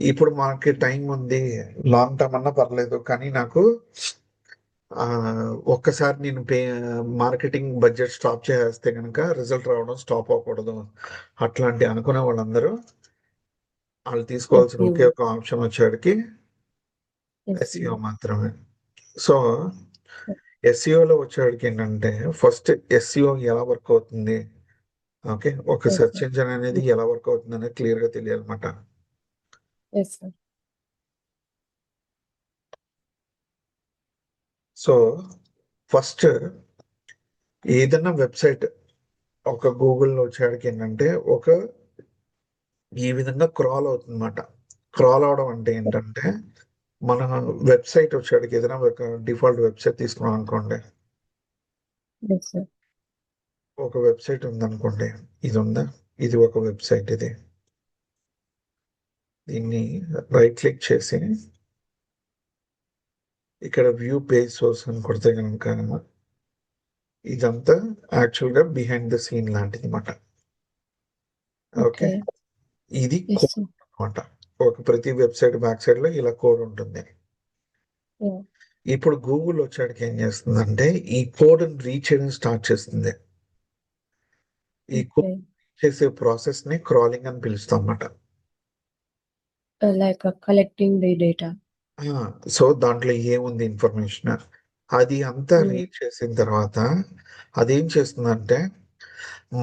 ఇప్పుడు మనకి టైం ఉంది. లాంగ్ టర్మ్ అన్నా పర్లేదు. కానీ నాకు ఒక్కసారి నేను మార్కెటింగ్ బడ్జెట్ స్టాప్ చేస్తే గనక రిజల్ట్ రావడం స్టాప్ అవ్వకూడదు. అట్లాంటి అనుకునే వాళ్ళందరూ వాళ్ళు తీసుకోవాల్సిన ఎస్‌ఈఓ. ఒకే ఒక ఆప్షన్ వచ్చేటికి ఎస్ఈఓ ఎస్‌ఈఓ. మాత్రమే. సో ఎస్ఈఓలో వచ్చేటికి ఏంటంటే ఫస్ట్ ఎస్ఈఓ ఎలా వర్క్ అవుతుంది, ఓకే, ఒక యెస్ సెర్చ్ సార్. ఇంజిన్ అనేది ఎలా వర్క్ అవుతుంది అనేది క్లియర్ గా తెలియాలన్నమాట. Yes sir. సో ఫస్ట్ ఏదైనా వెబ్సైట్ ఒక గూగుల్లో వచ్చేటికి ఏంటంటే ఒక ఈ విధంగా క్రాల్ అవుతుందన్నమాట. క్రాల్ అవడం అంటే ఏంటంటే మన వెబ్సైట్ వచ్చేటికి ఏదైనా ఒక డిఫాల్ట్ వెబ్సైట్ తీసుకున్నాం అనుకోండి. Yes sir. ఒక వెబ్సైట్ ఉందనుకోండి. ఇది ఉందా, ఇది ఒక వెబ్సైట్. ఇది దీన్ని రైట్ క్లిక్ చేసి ఇక్కడ వ్యూ పేజ్ సోర్స్ అని కొడితే కనుక ఇదంతా యాక్చువల్ గా బిహైండ్ ద సీన్ లాంటిది అనమాట. Okay, okay. ఇది యెస్ కోడ్ సార్. అనమాట. ఒక ప్రతి వెబ్సైట్ బ్యాక్ సైడ్ లో ఇలా కోడ్ ఉంటుంది. యాహ్! ఇప్పుడు గూగుల్ వచ్చాడికి ఏం చేస్తుందంటే ఈ కోడ్ రీచ్ చేయడం స్టార్ట్ చేస్తుంది. ఈ ఓకే. కోడ్ చేసే ప్రాసెస్ ని క్రాలింగ్ అని పిలుస్తాం అన్నమాట. Like collecting the data. So దాంట్లో ఏముంది ఇన్ఫర్మేషన్ అది అంతా హ్మ్. రీడ్ చేసిన తర్వాత అదేం చేస్తుందంటే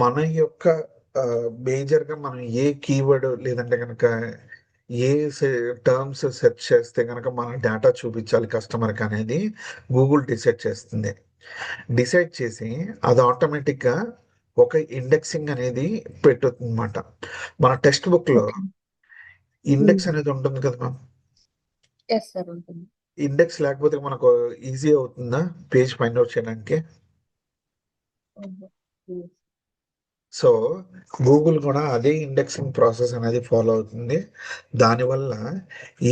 మన యొక్క మేజర్ గా మనం ఏ కీవర్డ్ లేదంటే కనుక ఏ టర్మ్స్ సెర్చ్ చేస్తే కనుక మన డేటా చూపించాలి కస్టమర్ కి అనేది గూగుల్ డిసైడ్ చేస్తుంది. డిసైడ్ చేసి అది ఆటోమేటిక్ గా ఒక ఇండెక్సింగ్ అనేది పెట్టుతుంది అనమాట. మన టెక్స్ట్ బుక్ లో ఓకే. హ్మ్. ఇండెక్స్ అనేది ఉంటుంది కదా మ్యామ్. యెస్ సార్ ఉంటుంది. ఇండెక్స్ లేకపోతే మనకు ఈజీ అవుతుందా పేజ్ ఫైండ్ అవుట్ చేయడానికి? ఓహో! హ్మ్. సో గూగుల్ కూడా అదే ఇండెక్సింగ్ ప్రాసెస్ అనేది ఫాలో అవుతుంది. దానివల్ల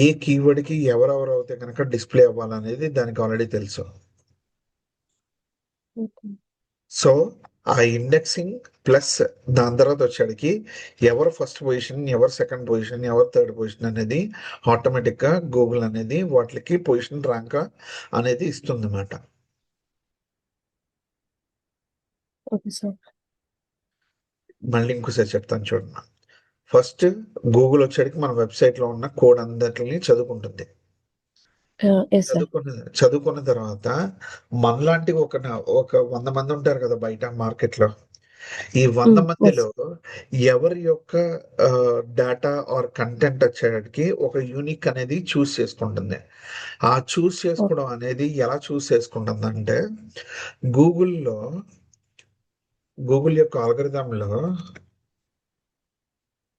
ఏ కీవర్డ్ కి ఎవరెవరు అయితే కనుక డిస్ప్లే అవ్వాలనేది దానికి ఆల్రెడీ తెలుసు. ఓకే. సో ఆ ఇండెక్సింగ్ ప్లస్ దాని తర్వాత వచ్చేటికి ఎవరు ఫస్ట్ పొజిషన్, ఎవరు సెకండ్ పొజిషన్, ఎవరు థర్డ్ పొజిషన్ అనేది ఆటోమేటిక్ గా గూగుల్ అనేది వాటికి పొజిషన్ ర్యాంక్ అనేది ఇస్తుంది అన్నమాట. Okay sir. మళ్ళీ ఇంకోసారి చెప్తాను చూడండి. ఫస్ట్ గూగుల్ వచ్చేటికి మన వెబ్సైట్ లో ఉన్న కోడ్ అందరిని చదువుకుంటుంది. Yes sir. చదువుకున్న తర్వాత మనలాంటి ఒక 100 మంది ఉంటారు కదా బయట మార్కెట్ లో. ఈ వంద హ్మ్. యెస్. మందిలో ఎవరి యొక్క డేటా ఆర్ కంటెంట్ వచ్చేటికి ఒక యూనిక్ అనేది చూస్ చేసుకుంటుంది. ఆ చూస్ ఓకే. చేసుకోవడం అనేది ఎలా చూస్ చేసుకుంటుంది అంటే గూగుల్లో గూగుల్ యొక్క algorithm లో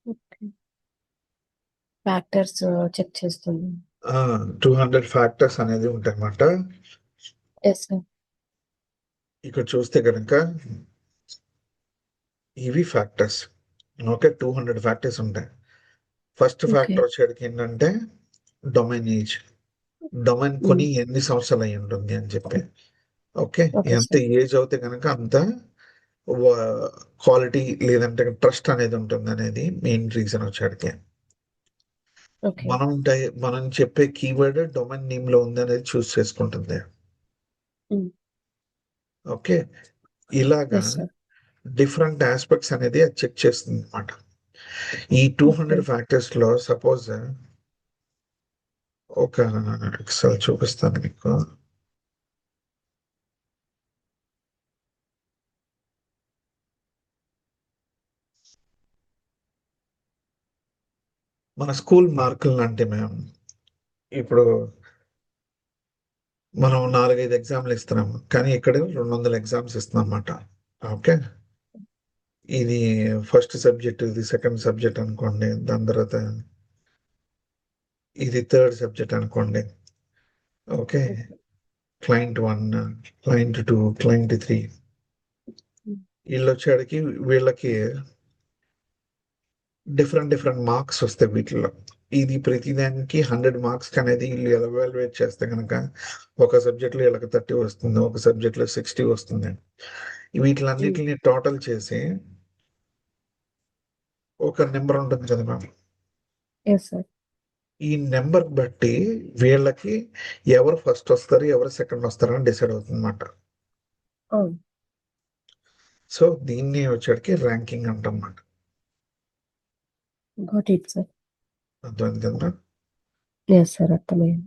ఓకే. ఫ్యాక్టర్స్ చెక్ చేస్తుంది. 200 ఫ్యాక్టర్స్ అనేది ఉంటాయి అన్నమాట. Yes sir. ఇక్కడ చూస్తే కనుక ఇవి ఫ్యాక్టర్స్. ఓకే, 200 ఫ్యాక్టర్స్ ఉంటాయి. First okay. ఫ్యాక్టర్ వచ్చేటికి ఏంటంటే డొమైన్ ఏజ్. డొమైన్ హ్మ్. కొని ఎన్ని సంవత్సరాలు అయి ఉంటుంది అని చెప్పి. ఓకే, ఓకే ఎంత సార్. ఏజ్ అవుతే కనుక అంత క్వాలిటీ లేదంటే ట్రస్ట్ అనేది ఉంటుంది అనేది మెయిన్ రీజన్ వచ్చేటికి. ఓకే. మనం చెప్పే కీవర్డ్ డొమైన్ నేమ్ లో ఉంది అనేది చూస్ చేసుకుంటుంది. హ్మ్. ఓకే, ఇలాగా యెస్ సార్. డిఫరెంట్ ఆస్పెక్ట్స్ అనేది అది చెక్ చేస్తుంది అనమాట. ఈ టూ ఓకే. హండ్రెడ్ ఫ్యాక్టర్స్ లో సపోజ్ ఒక ఎక్సెల్ చూపిస్తాను మీకు. మన స్కూల్ మార్కులు అంటే మేము ఇప్పుడు మనం 4-5 ఎగ్జామ్లు ఇస్తున్నాము, కానీ ఇక్కడ 200 ఎగ్జామ్స్ ఇస్తున్నాం అన్నమాట. ఓకే, ఇది ఫస్ట్ సబ్జెక్ట్, ఇది సెకండ్ సబ్జెక్ట్ అనుకోండి, దాని తర్వాత ఇది థర్డ్ సబ్జెక్ట్ అనుకోండి. Okay, okay. Client 1, client 2, client 3 హ్మ్. వీళ్ళు వచ్చేటికి వీళ్ళకి డిఫరెంట్ డిఫరెంట్ మార్క్స్ వస్తాయి వీటిల్లో. ఇది ప్రతిదానికి 100 మార్క్స్ అనేది వీళ్ళు ఎవాల్యుయేట్ చేస్తే కనుక ఒక సబ్జెక్ట్లో వీళ్ళకి 30 వస్తుంది, ఒక సబ్జెక్ట్లో 60 వస్తుంది. హ్మ్. వీటిలన్నిటిని టోటల్ చేసి ఒక నెంబర్ ఉంటుంది కదా మ్యామ్. Yes sir. ఈ నెంబర్ బట్టి వీళ్ళకి ఎవరు ఫస్ట్ వస్తారు, ఎవరు సెకండ్ వస్తారని డిసైడ్ అవుతుందన్నమాట. అవును. సో దీన్ని వచ్చేటికి ర్యాంకింగ్ అంటన్నమాట. Got it sir. అర్థమైంది కదా? ఎస్ సార్, అర్థమైంది.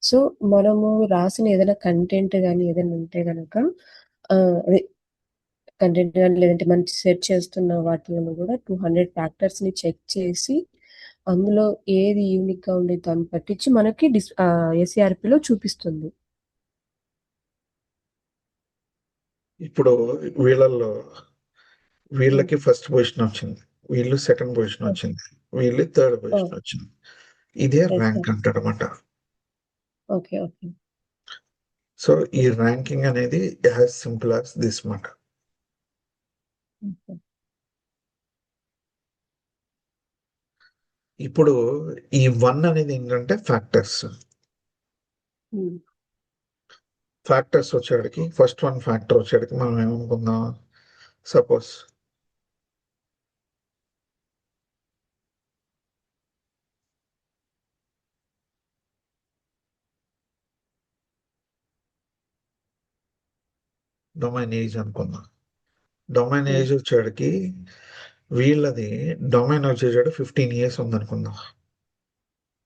సో మనము రాసిన ఏదైనా కంటెంట్ కానీ ఏదైనా ఉంటే కనుక అదే కంటెంట్ కానీ లేదంటే మనం సెర్చ్ చేస్తున్న వాటిలను కూడా 200 ఫ్యాక్టర్స్ని చెక్ చేసి అందులో ఏది యూనిక్గా ఉండే దాన్ని పట్టించి మనకి ఎస్ఈఆర్పిలో చూపిస్తుంది. ఇప్పుడు వీళ్ళకి ఫస్ట్ పొజిషన్ వచ్చింది, వీళ్ళు సెకండ్ పొజిషన్ వచ్చింది, వీళ్ళు థర్డ్ పొజిషన్ వచ్చింది. ఇదే ఎస్ ర్యాంక్ సార్. అంటారన్నమాట. Okay okay. సో ఈ ర్యాంకింగ్ అనేది యాజ్ సింపుల్ యాజ్ దిస్ మాట. ఇప్పుడు ఈ 1 అనేది ఏంటంటే ఫ్యాక్టర్స్. ఫ్యాక్టర్స్ వచ్చేటికి ఫస్ట్ 1 ఫ్యాక్టర్ వచ్చేటికి మనం ఏమనుకుందాం, సపోజ్ డొమైన్ ఏజ్ అనుకుందాం. డొమైన్ ఏజ్ వచ్చేటికి వీళ్ళది డొమైన్ వచ్చేసాడు 15 ఇయర్స్ ఉందనుకుందాం.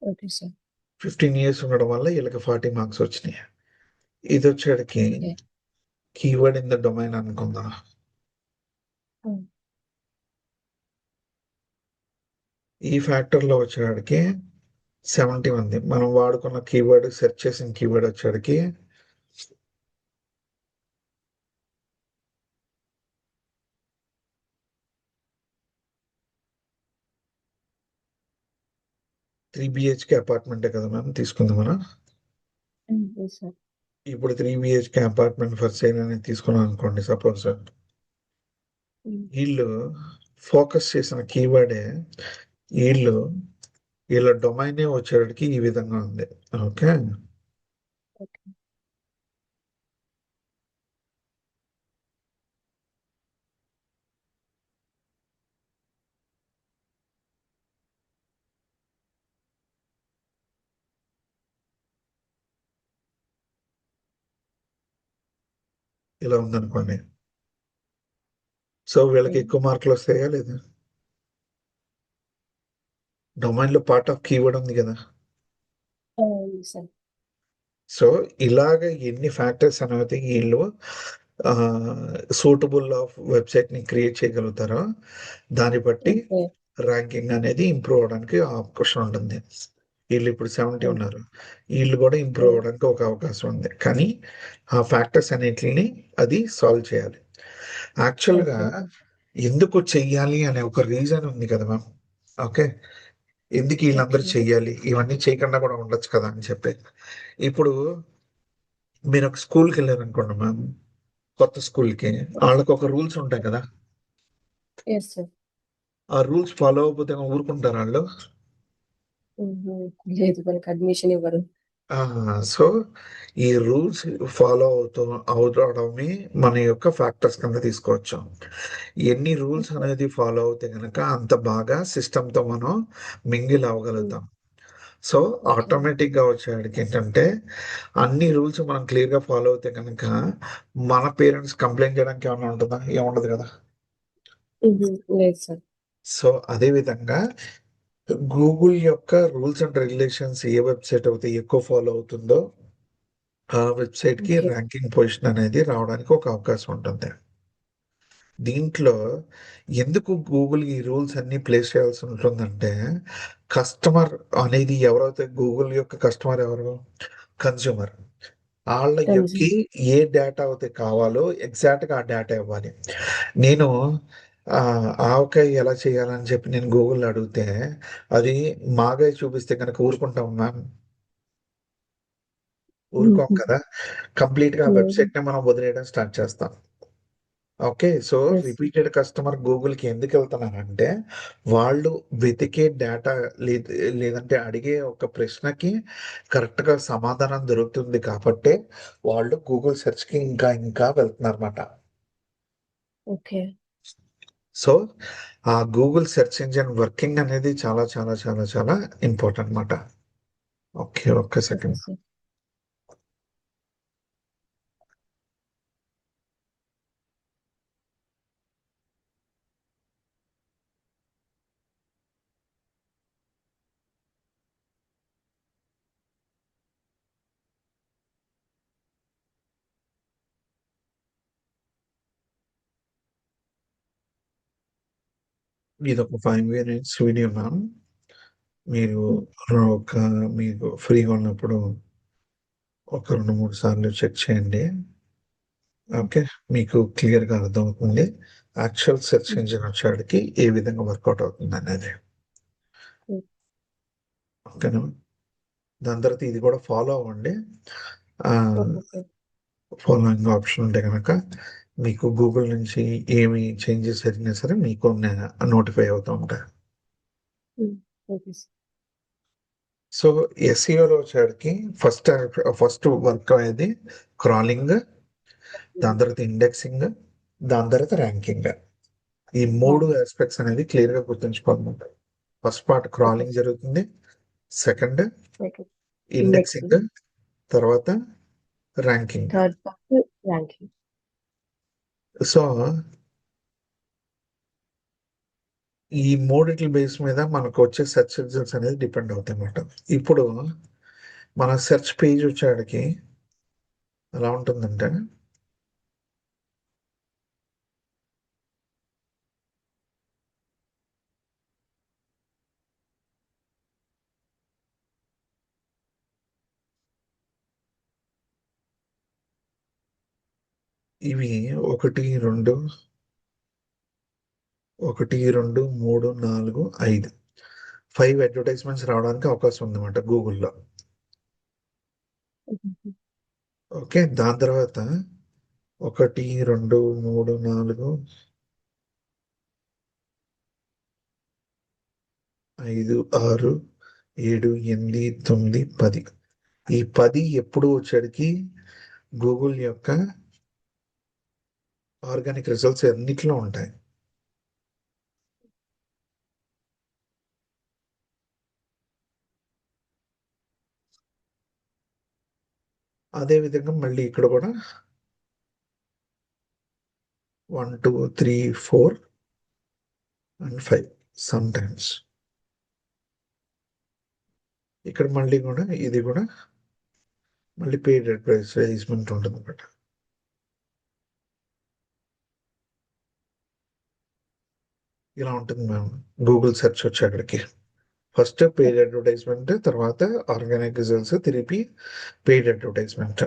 Okay sir. 15 ఇయర్స్ ఉండడం వల్ల వీళ్ళకి 40 మార్క్స్ వచ్చినాయి. ఇది వచ్చేటికి okay. Keyword in the domain అనుకుందాం. ఈ ఫ్యాక్టర్ లో వచ్చేటికి 70 ఉంది. మనం వాడుకున్న కీవర్డ్, సెర్చ్ చేసిన కీవర్డ్ వచ్చేటికి 3 బిహెచ్కే అపార్ట్మెంటే కదా మనం తీసుకుంది మనం. Yes sir. ఇప్పుడు 3 బిహెచ్కే అపార్ట్మెంట్ ఫర్ సేల్ అనేది తీసుకున్నాం అనుకోండి సపోజ్. వీళ్ళు ఫోకస్ చేసిన కీవర్డే వీళ్ళ డొమైనే వచ్చేటికి ఈ విధంగా ఉంది. ఓకే. ఓకే. ఇలా ఉందనుకోండి. సో వీళ్ళకి ఎక్కువ మార్కులు వస్తాయా లేదా? డొమైన్ లో పార్ట్ ఆఫ్ కీవర్డ్ ఉంది కదా. సార్. సో ఇలాగ ఎన్ని ఫ్యాక్టర్స్ అనేది వీళ్ళు సూటబుల్ ఆఫ్ వెబ్సైట్ ని క్రియేట్ చేయగలుగుతారో దాన్ని బట్టి ర్యాంకింగ్ అనేది ఇంప్రూవ్ అవడానికి అవకాశం ఉంటుంది. వీళ్ళు ఇప్పుడు 70 ఉన్నారు, వీళ్ళు కూడా ఇంప్రూవ్ అవడానికి ఒక అవకాశం ఉంది. కానీ ఆ ఫ్యాక్టర్స్ అన్నిటిని అది సాల్వ్ చేయాలి. యాక్చువల్గా ఎందుకు చెయ్యాలి అనే ఒక రీజన్ ఉంది కదా మ్యామ్. ఓకే. ఎందుకు వీళ్ళందరూ చెయ్యాలి, ఇవన్నీ చేయకుండా కూడా ఉండొచ్చు కదా అని చెప్పి. ఇప్పుడు మీరు ఒక స్కూల్కి వెళ్ళారు అనుకోండి మ్యామ్, కొత్త స్కూల్కి, వాళ్ళకి ఒక రూల్స్ ఉంటాయి కదా. Yes sir. ఆ రూల్స్ ఫాలో అవ్వకపోతే ఊరుకుంటారు వాళ్ళు. లేదు, మనకి అడ్మిషన్ ఇవ్వరు. సో ఈ రూల్స్ ఫాలో అవడమే మన యొక్క ఫ్యాక్టర్స్ కింద తీసుకోవచ్చు. ఎన్ని రూల్స్ అనేది ఫాలో అవుతే కనుక అంత బాగా సిస్టమ్ తో మనం మింగిల్ అవ్వగలుగుతాం. సో ఆటోమేటిక్ గా వచ్చేవాడికి ఏంటంటే అన్ని రూల్స్ మనం క్లియర్ గా ఫాలో అవుతే కనుక మన పేరెంట్స్ కంప్లైంట్ చేయడానికి ఏమైనా ఉంటుందా? ఏముండదు కదా. లేదు సార్. సో అదే విధంగా గూగుల్ యొక్క rules and regulations A website అయితే ఎక్కువ ఫాలో అవుతుందో ఆ వెబ్సైట్ కి ర్యాంకింగ్ పొజిషన్ అనేది రావడానికి ఒక అవకాశం ఉంటుంది. దీంట్లో ఎందుకు గూగుల్ ఈ రూల్స్ అన్ని ప్లేస్ చేయాల్సి ఉంటుందంటే, కస్టమర్ అనేది ఎవరైతే గూగుల్ యొక్క కస్టమర్ ఎవరు, కన్స్యూమర్, వాళ్ళకి ఏ డేటా అయితే కావాలో ఎగ్జాక్ట్ గా ఆ డేటా ఇవ్వాలి. నేను ఆవకాయ ఎలా చేయాలని చెప్పి నేను గూగుల్ అడిగితే అది మాగాయ చూపిస్తే కనుక ఊరుకుంటాం మ్యామ్, ఊరుకోం కదా. కంప్లీట్ గా వెబ్సైట్ ని మనం వదిలేయడం స్టార్ట్ చేస్తాం. ఓకే. సో రిపీటెడ్ కస్టమర్ గూగుల్కి ఎందుకు వెళ్తున్నారంటే వాళ్ళు వెతికే డేటా లేదంటే అడిగే ఒక ప్రశ్నకి కరెక్ట్ గా సమాధానం దొరుకుతుంది కాబట్టి వాళ్ళు గూగుల్ సెర్చ్ కి ఇంకా ఇంకా వెళ్తున్నారన్నమాట. ఓకే. సో ఆ గూగుల్ సెర్చ్ ఇంజిన్ వర్కింగ్ అనేది చాలా చాలా చాలా చాలా ఇంపార్టెంట్ అన్నమాట. ఓకే. ఒక్క ఓకే సెకండ్. సార్. ఇదొక 5 మినిట్స్ వీడియో మ్యామ్. మీరు హ్మ్. ఒక మీకు ఫ్రీగా ఉన్నప్పుడు ఒక 2, 3 సార్లు చెక్ చేయండి. హ్మ్. ఓకే. మీకు క్లియర్‌గా అర్థమవుతుంది. యాక్చువల్ సెర్చ్ హ్మ్. ఇంజిన్ వచ్చేవాడికి ఏ విధంగా వర్కౌట్ అవుతుందనేది. హ్మ్. ఓకేనా? దాని తర్వాత ఇది కూడా ఫాలో అవ్వండి. ఆహ్, ఓకే సార్. ఫాలోయింగ్ ఆప్షన్ ఉంటే గనక మీకు గూగుల్ నుంచి ఏమి చేంజెస్ జరిగినా సరే మీకు నోటిఫై అవుతూ ఉంటాయి. హ్మ్. Okay sir. సో, ఎస్ఈఓలో వచ్చేసరికి ఫస్ట్ వర్క్ అయ్యేది క్రాలింగ్, హ్మ్. దాని తర్వాత ఇండెక్సింగ్, దాని తర్వాత ర్యాంకింగ్. ఈ ఆ! 3 యాస్పెక్ట్స్ అనేది క్లియర్‌గా గుర్తుంచుకోవాలన్నమాట. First part okay crawling sir. జరుగుతుంది. Second okay. Indexing, indexing. తర్వాత ranking. Third part ranking. So, ఈ మూడిట్ల బేస్ మీద మనకొచ్చే సెర్చ్ రిజల్ట్స్ అనేది డిపెండ్ అవుతాయన్నమాట. ఇప్పుడు మన సెర్చ్ పేజ్ వచ్చేకాడికి ఎలా ఉంటుందంటే, ఇవి 1, 2, 1, 2, 3, 4, 5. 5 అడ్వర్టైజ్‌మెంట్స్ రావడానికి అవకాశం ఉందన్నమాట గూగుల్‌లో. హుహుహు. ఓకే. దాని తర్వాత 1, 2, 3, 4, 5, 6, 7, 8, 9, 10. ఈ 10 ఎప్పుడు వచ్చేడికి గూగుల్ యొక్క ఆర్గానిక్ రిజల్ట్స్ అన్నిట్లో ఉంటాయి. అదే విధంగా మళ్ళీ ఇక్కడ కూడా 1, 2, 3, 4 అండ్ 5 సమ్‌టైమ్స్. ఇక్కడ మళ్ళీ కూడా ఇది కూడా మళ్ళీ పెయిడ్ అడ్వర్టైజ్‌మెంట్ ఉంటుందన్నమాట. ఇలా ఉంటుంది మ్యామ్ గూగుల్ సెర్చ్ వచ్చేక్కడికి. ఫస్ట్ పెయిడ్ అడ్వర్టైజ్‌మెంట్, తర్వాత ఆర్గానిక్ రిజల్ట్స్, తిరిగి పెయిడ్ అడ్వర్టైజ్‌మెంట్.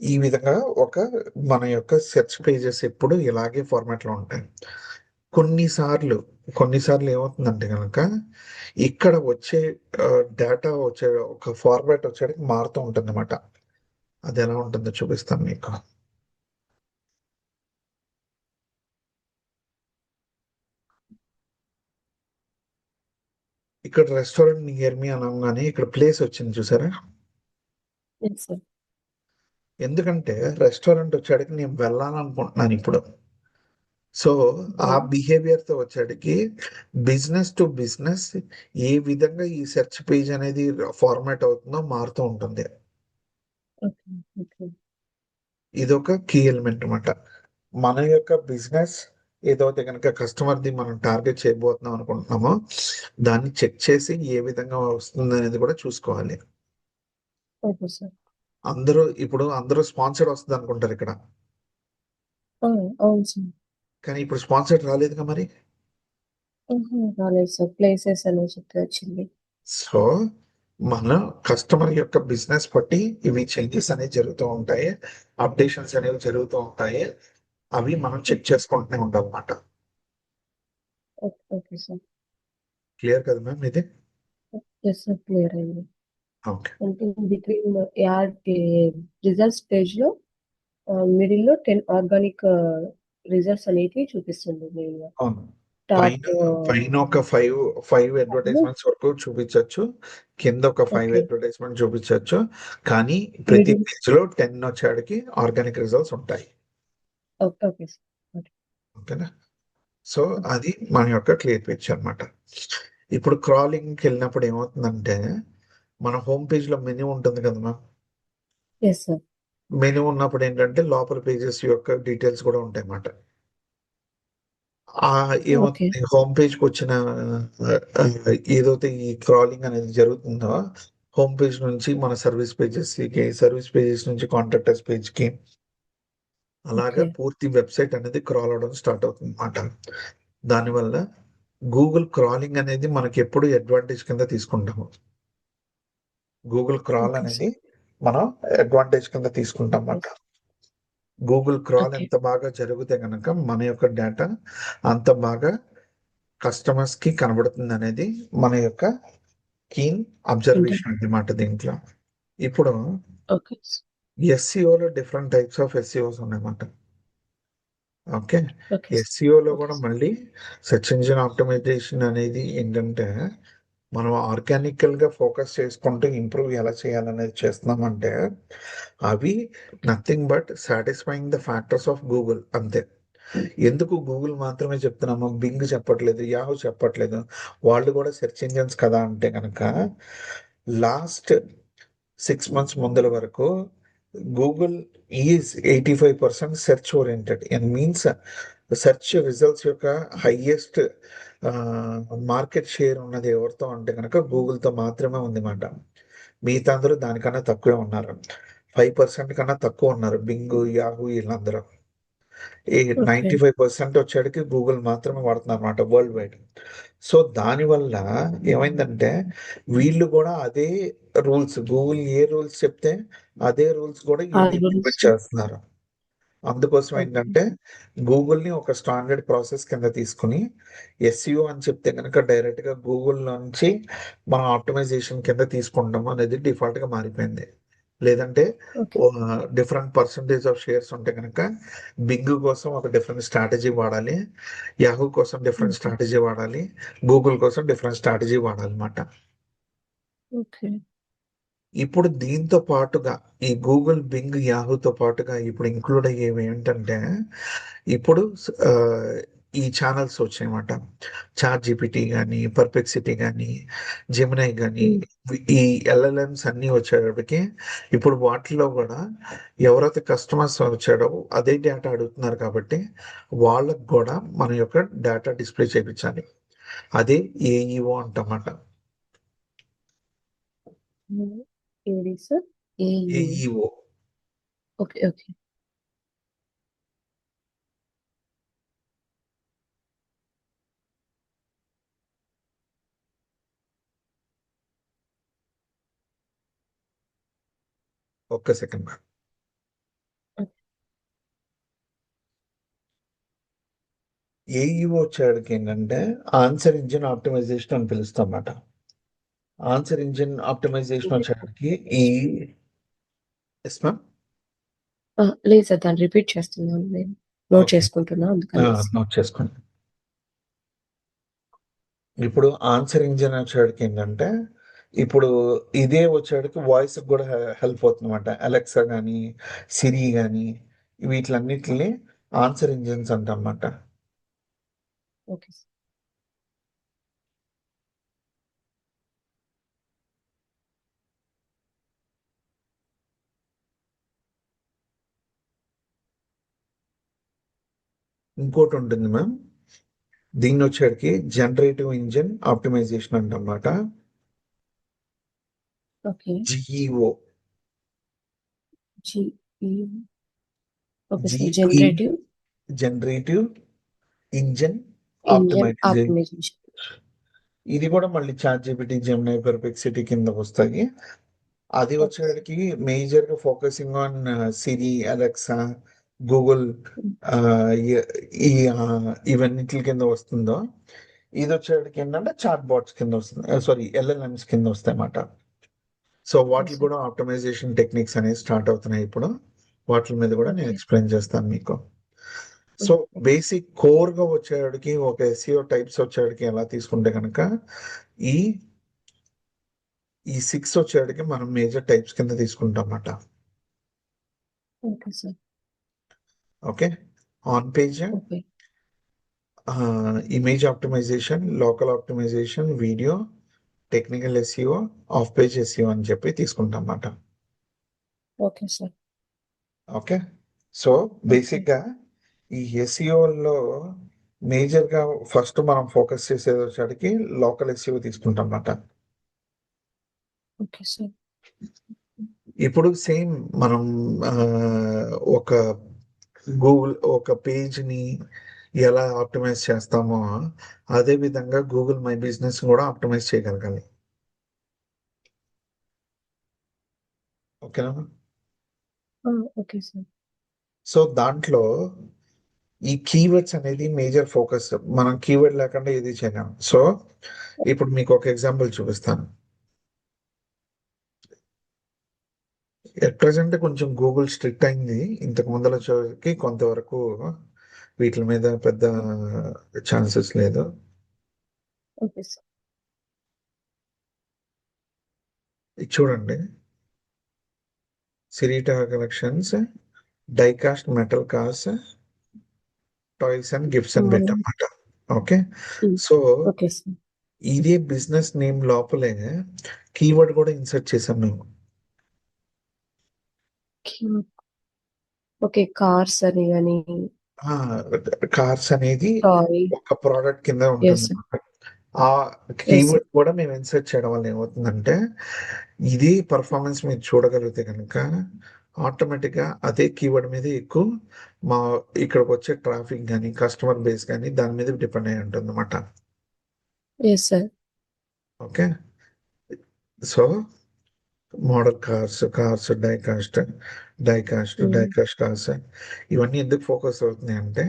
ఈ విధంగా మన యొక్క సెర్చ్ పేజెస్ ఎప్పుడు ఇలాగే ఫార్మాట్‌లో ఉంటాయి. కొన్నిసార్లు, కొన్నిసార్లు ఏమవుతుందంటే గనక ఇక్కడ వచ్చే డేటా వచ్చే ఒక ఫార్మాట్ వచ్చేటికి మారుతూ ఉంటుందన్నమాట. అదెలా ఉంటుందో చూపిస్తాను మీకు. ఇక్కడ రెస్టారెంట్ నియర్ మీ అనంగానే ఇక్కడ ప్లేస్ వచ్చింది చూసారా? Yes sir. ఎందుకంటే రెస్టారెంట్ వచ్చేటికి నేను వెళ్ళాలనుకుంటున్నానిప్పుడు. So, okay. ఆ బిహేవియర్‌తో వచ్చేటికి బిజినెస్ టు బిజినెస్ ఏ విధంగా ఈ సెర్చ్ పేజ్ అనేది ఫార్మాట్ అవుతుందో మారుతూ ఉంటుంది. ఓకే. ఓకే. ఇదొక కీ ఎలిమెంట్ మాట. మన యొక్క బిజినెస్ ఏదైతే గనక కస్టమర్‌ది మనం టార్గెట్ చేయబోతున్నాం అనుకుంటున్నామో, దాన్ని చెక్ చేసి ఏ విధంగా వస్తుందనేది కూడా చూసుకోవాలి. Okay sir. అందరూ స్పాన్సర్డ్ వస్తదనుకుంటారిక్కడ. ఆ! అవును సార్. కానీ ఇప్పుడు స్పాన్సర్డ్ రాలేదుగా మరి. ఆహా! రాలేదు సార్. ప్లేసెస్ అని చెప్పి వచ్చింది. సో, మన కస్టమర్ యొక్క బిజినెస్ బట్టి ఇవి చేంజెస్ అనేవి జరుగుతూ ఉంటాయి. అప్డేషన్స్ అనేవి జరుగుతూ ఉంటాయి. అవి మనం చెక్ చేసుకుంటూనే ఉండాలన్నమాట. ఓకే. Okay sir. క్లియర్ కదా మ్యామ్ ఇది? Yes sir. క్లియర్ అయింది. ఓకే. అంటే బిట్వీన్ యాడ్ రిజల్ట్స్ పేజ్‌లో మిడిల్‌లో 10 ఆర్గానిక్ రిజల్ట్స్ అనేటివి చూపిస్తుంది మెయిన్‌గా. అవును. పైన టాప్ పైన ఒక 5 అడ్వర్టైజ్‌మెంట్స్ వరకు చూపించొచ్చు. కింద ఒక 5 ఓకే. అడ్వర్టైజ్‌మెంట్ చూపించొచ్చు. కానీ ప్రతి మిడిల్ పేజ్‌లో 10 వచ్చేడికి ఆర్గానిక్ రిజల్ట్స్ ఉంటాయి. ఓకే. Okay sir. ఓకే. ఓకేనా? So, okay. అది మన యొక్క క్లియర్ పిక్చర్ అన్నమాట. ఇప్పుడు క్రాలింగ్‌కెళ్ళినప్పుడు ఏమవుతుందంటే మన హోమ్ పేజ్లో మెనూ ఉంటుంది కదమ్మా. Yes sir. మెనూ ఉన్నప్పుడు ఏంటంటే లోపల పేజెస్ యొక్క డీటెయిల్స్ కూడా ఉంటాయి అన్నమాట. ఓకే. ఏమవుతుంది, హోమ్ పేజ్కి వచ్చిన ఏదైతే ఈ క్రాలింగ్ అనేది జరుగుతుందో, హోమ్ పేజ్ నుంచి మన సర్వీస్ పేజెస్ నుంచి కాంటాక్టర్స్ పేజ్కి అలాగా ఓకే. పూర్తి వెబ్సైట్ అనేది క్రాల్ అవడం స్టార్ట్ అవుతుంది అన్నమాట. దానివల్ల గూగుల్ క్రాలింగ్ అనేది మనకి ఎప్పుడు అడ్వాంటేజ్ కింద తీసుకుంటాము. గూగుల్ క్రాల్ ఓకే అనేది సార్. మనం అడ్వాంటేజ్ కింద తీసుకుంటాం అన్నమాట. ఎస్. Google crawl okay. ఎంత బాగా జరిగితే గనక మన యొక్క డేటా అంత బాగా కస్టమర్స్ కి కనబడుతుంది అనేది మన యొక్క కీన్ ఇంటర్. అబ్జర్వేషన్ అన్నమాట దీంట్లో. ఇప్పుడు ఓకే. ఎస్సీఓలో డిఫరెంట్ టైప్స్ ఆఫ్ ఎస్సీఓస్ ఉన్నాయన్నమాట. ఓకే. Okay sir. ఎస్సీఓలో ఓకే కూడా సార్. మళ్ళీ సెర్చ్ ఇంజిన్ ఆప్టిమైజేషన్ అనేది ఏంటంటే, మనం ఆర్గానికల్‌గా ఫోకస్ చేసుకుంటూ ఇంప్రూవ్ ఎలా చేయాలనేది చేస్తున్నామంటే, అవి nothing but satisfying the factors of Google అంతే. ఎందుకు గూగుల్ మాత్రమే చెప్తున్నాము, బింగ్ చెప్పట్లేదు, యాహూ చెప్పట్లేదు. వాళ్ళు కూడా సెర్చ్ ఇంజిన్స్ కదా అంటే గనక, లాస్ట్ 6 మంత్స్ ముందల వరకు Google is 85% search oriented. And means search results యొక్క హైయెస్ట్ మార్కెట్ షేర్ ఉన్నది ఎవరితో అంటే కనుక గూగుల్‌తో మాత్రమే ఉందన్నమాట. మిగతా అందరూ దానికన్నా తక్కువే ఉన్నారు. 5% కన్నా తక్కువ ఉన్నారు బింగ్, యాహూ వీళ్ళందరూ. ఈ ఓకే. 95% వచ్చేటికి గూగుల్ మాత్రమే వాడుతున్నారన్నమాట వరల్డ్ వైడ్. సో, దానివల్ల ఏమైందంటే, వీళ్ళు కూడా అదే రూల్స్, గూగుల్ ఏ రూల్స్ చెప్తే అదే రూల్స్ కూడా ఆ వీళ్ళు రూల్స్. ఇంప్లిమెంట్ చేస్తున్నారు. అందుకోసం ఓకే. ఏంటంటే, గూగుల్‌ని ఒక స్టాండర్డ్ ప్రాసెస్ కింద తీసుకొని, ఎస్‌సిఓ అని చెప్తే గనక డైరెక్ట్‌గా గూగుల్‌లో నుంచి మనం ఆప్టిమైజేషన్ కింద తీసుకుంటాం అనేది డిఫాల్ట్‌గా మారిపోయింది. లేదంటే okay. Different percentage of shares ఉంటే గనక బింగ్ కోసం ఒక డిఫరెంట్ స్ట్రాటజీ వాడాలి. యాహూ కోసం డిఫరెంట్ ఓకే. స్ట్రాటజీ వాడాలి. గూగుల్ కోసం డిఫరెంట్ స్ట్రాటజీ వాడాలన్నమాట. ఓకే. ఇప్పుడు దీంతో పాటుగా ఈ గూగుల్, బింగ్, యాహూతో పాటుగా ఇప్పుడు ఇంక్లూడ్ అయ్యేవి ఏంటంటే, ఇప్పుడు ఈ ఛానల్స్ వచ్చాయన్నమాట. చాట్ జీపీటీ గానీ, పర్ప్లెక్సిటీ గానీ, జెమినై గానీ, హ్మ్. ఈ ఎల్ఎల్ఎమ్స్ అన్నీ వచ్చేటప్పటికి ఇప్పుడు వాటిలో గూడా ఎవరైతే కస్టమర్స్ వచ్చాడో అదే డేటా అడుగుతున్నారు కాబట్టి, వాళ్ళకి గూడా మన యొక్క డేటా డిస్‌ప్లే చేపిచ్చాలి. అదే ఏఈఓ అంటామాట. హ్మ్. ఏది sir? AU. AEO. Okay. Okay. ఒక్క సెకండ్ మ్యామ్. ఓకే. ఏఈఓ వచ్చేటికి ఏంటంటే ఆన్సర్ ఇంజిన్ ఆప్టిమైజేషన్ అని పిలుస్తామాట. ఆన్సర్ ఇంజిన్ ఆప్టిమైజేషన్ ఇది వచ్చేటికి ఈ ఎస్ మ్యామ్. లేదు సార్. దాన్ని రిపీట్ చేస్తున్నాను నేను. Note okay. చేసుకుంటున్నా అందుకనేసి. నోట్ చేసుకోండి. ఇప్పుడు ఆన్సర్ ఇంజిన్ వచ్చేటికి ఏంటంటే, ఇప్పుడు ఇదే వచ్చేటికి వాయిస్‌కి కూడా హెల్ప్ అవుతుందన్నమాట. అలెక్సా గానీ, సిరి గానీ వీటిలన్నిటిని ఆన్సర్ ఇంజిన్స్ అంటామమాట. Okay sir. ఇంకోటి ఉంటుంది మ్యామ్. దీన్నొచ్చేటికి జనరేటివ్ ఇంజిన్ ఆప్టిమైజేషన్ అంటామమాట. Okay. GEO. GE. Okay sir. GE generative generative engine engine optimisation. Optimisation. ఇది కూడా మళ్ళీ చాట్ జీపీటీ, జెమినీ, పెర్ప్లెక్సిటీ కిందకి వస్తాయి. అది ఓకే సార్. వచ్చేటికి మేజర్‌గా focusing on Siri, Alexa, Google hmm. ఈ ఇవన్నిట్లి కింద వస్తుందో, ఇదొచ్చేటికి ఏంటంటే చాట్ బాట్స్ కింద వస్తుంది. సారీ, ఎల్ఎల్ఎమ్స్ కింద వస్తాయన్నమాట. సో, ఓకే వాటిలి సార్. కూడా ఆప్టిమైజేషన్ టెక్నిక్స్ అనేవి స్టార్ట్ అవుతున్నాయి ఇప్పుడు. వాటిల మీద కూడా నేను ఓకే. ఎక్స్‌ప్లెయిన్ చేస్తాను మీకు. సో, హ్మ్. ఓకే. బేసిక్ కోర్‌గా వచ్చేటికి ఒక ఎస్‌సిఓ టైప్స్ వచ్చేటికి ఎలా తీసుకుంటే గనక, ఈ ఈ 6 వచ్చేటికి మనం మేజర్ టైప్స్ కింద తీసుకుంటామట. Okay sir. Okay. On page, okay. Image optimisation, local optimisation, video, technical SEO, off page SEO అని చెప్పి తీసుకుంటాం అన్నమాట. Okay sir. Okay. So okay. బేసిక్గా ఈ ఎస్ఈఓలో మేజర్గా ఫస్ట్ మనం ఫోకస్ చేసేది వచ్చేటికి లోకల్ ఎస్ఈఓ తీసుకుంటాం అన్నమాట. Okay sir. ఇప్పుడు సేమ్ మనం ఒక గూగుల్ ఒక పేజ్ని ఎలా ఆప్టిమైజ్ చేస్తామో అదే విధంగా గూగుల్ మై బిజినెస్ కూడా ఆప్టిమైజ్ చేయగలగాలి. ఓకేనా? ఆ! Okay sir. సో దాంట్లో ఈ కీవర్డ్స్ అనేది మేజర్ ఫోకస్. మనం కీవర్డ్ లేకుండా ఏది చేయలేం. సో ఇప్పుడు మీకు ఒక ఎగ్జాంపుల్ చూపిస్తాను. ఎట్ ప్రెసెంట్ కొంచెం గూగుల్ స్ట్రిక్ట్ అయింది. ఇంతకు ముందల వచ్చేకి కొంతవరకు వీటి మీద పెద్ద ఛాన్సెస్ లేదు. Okay sir. ఇది చూడండి. సిరీటా collections, diecast metal cars, toys and gifts అని పెట్టామన్నమాట. ఓకే. So okay sir. ఇదే బిజినెస్ నేమ్ లోపలే కీవర్డ్ కూడా ఇన్సర్ట్ చేసాం మేము. ఓకే. కార్స్ అని గాని, కార్స్ అనేది టాయ్. ఒక ప్రోడక్ట్ కింద యెస్ ఉంటుంది. సార్. ఆ యెస్ కీవర్డ్ సార్. కూడా మేము ఇన్సర్ట్ చేయడం వల్ల ఏమవుతుందంటే ఇది పర్ఫార్మెన్స్ మీరు చూడగలిగితే కనుక ఆటోమేటిక్గా అదే కీవర్డ్ మీద ఎక్కువ మా ఇక్కడికి వచ్చే ట్రాఫిక్ కానీ కస్టమర్ బేస్ కానీ దాని మీద డిపెండ్ అయి ఉంటుంది అన్నమాట. Yes sir. Okay. So model cars, diecast hmm. Cars ఇవన్నీ ఎందుకు ఫోకస్ అవుతున్నాయి అంటే